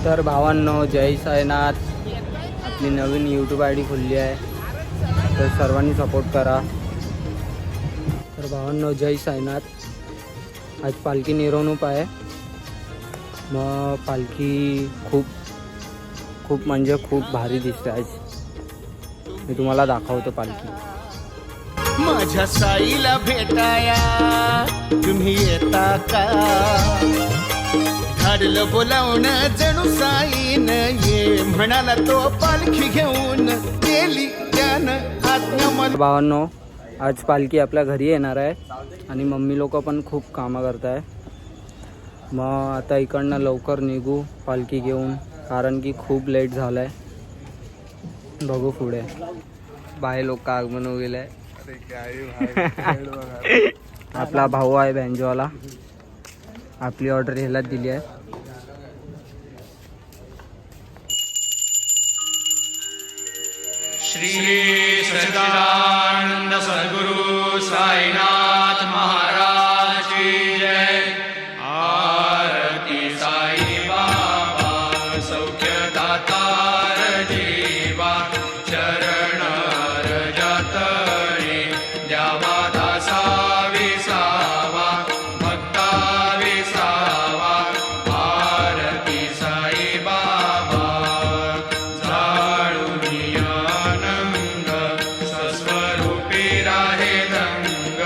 तर भावांनो, जय साईनाथ. आपली नवीन यूट्यूब ID खुलली आहे, तर सर्वांनी सपोर्ट करा. तर भावांनो, जय साईनाथ. आज पालखी मिरवणूक आहे. मग पालखी खूप म्हणजे खूप भारी दिसते. आज मी तुम्हाला दाखवतो पालखी. माझ्या साईला भेटाया तुम्ही येता का? धाडलं बोलावून जणू साईन ये म्हणाला तो पालखी घेऊन गेली त्यानं आत्मा. भावांनो, आज पालखी आपल्या घरी येणार आहे आणि मम्मी लोक पण खूप कामं करत आहे. मग आता इकडनं लवकर निघू पालखी घेऊन, कारण की खूप लेट झालं आहे. बघू पुढे. बाय लोक आगमन हो गेलं आहे. आपला भाऊ आहे बँजोवाला, आपली ऑर्डर ह्यालाच दिली आहे. श्री सच्चिदानंद सद्गुरु साईनाथ महाराज की जय. आरती साई बाबा सौख्यदातार जीवा चरण रजतळे द्यावा दासा विसावा भक्ता विसावा. आरती साई बाबा जाळून आनंद स्वस्वरूपी राहे रंग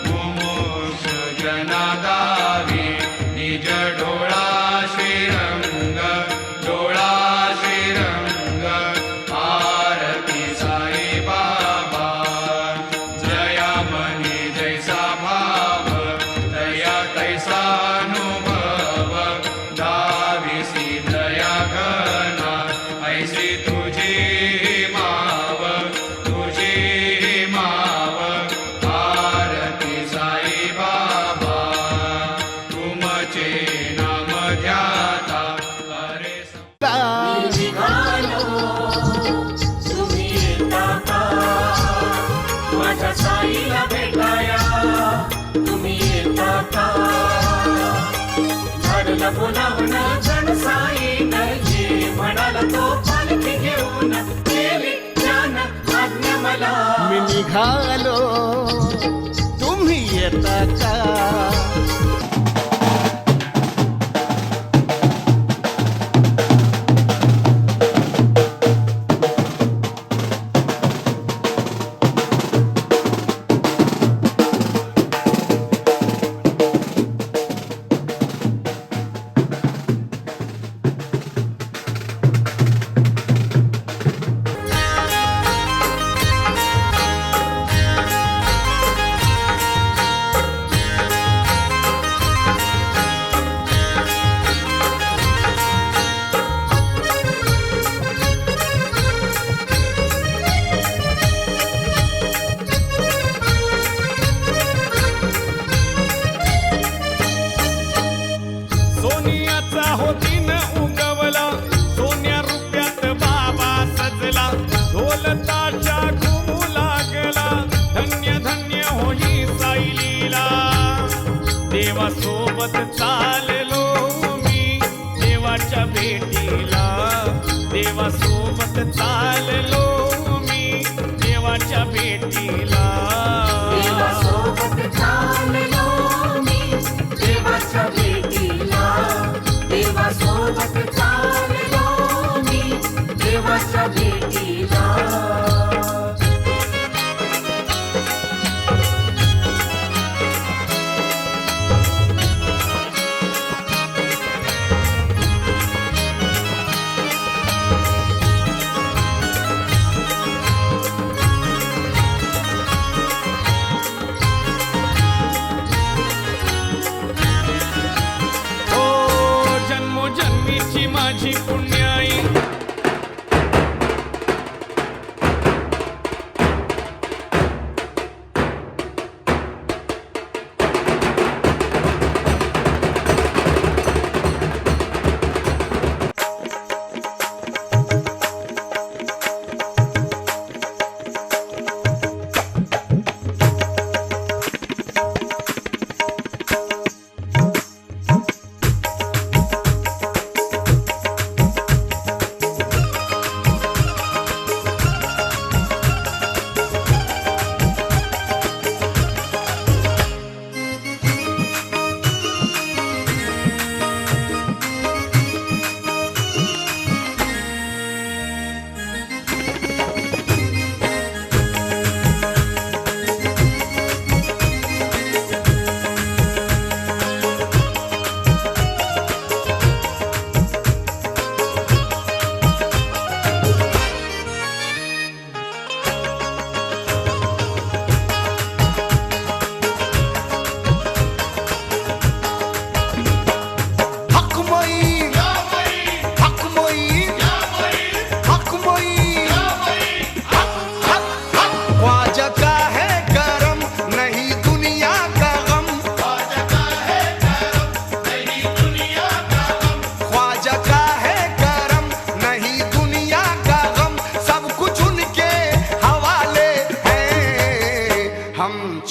मुमुक्ष जनादावी निज डोळा श्रीरंग डोळा श्रीरंग. आरती साई बाबा जया मनी जैसा भाव दया तैसा अनुभव दाविसी दया घना ऐसी तुझी माव तुझी माव. आरती साई बाबा तुमचे नाम ध्याता अरे तुम्ही येता का? माझ्या साईला भेटाया तुम्ही येता का? झाडला बोलावून जण साईन ये म्हणाला तो पालखी घेऊन गेली त्यानं आज्ञा मला. मी निघालो तुम्ही येता का? सोनियाचा होतीन उगवला सोन्या रुपयात बाबा सजला. ढोल ताशा घुमू लागला धन्य धन्य होई साई लीला. देवासोबत चाललो मी देवाच्या भेटीला. देवासोबत चाललो मी देवाच्या भेटीला. देवासोबत चाललो मी देवाच्या भेटीला. देवासोबत चाललो मी देवाच्या भेटीला. जन्मोजन्मीची माझी पुण्याई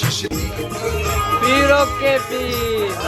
पीर ओके पीर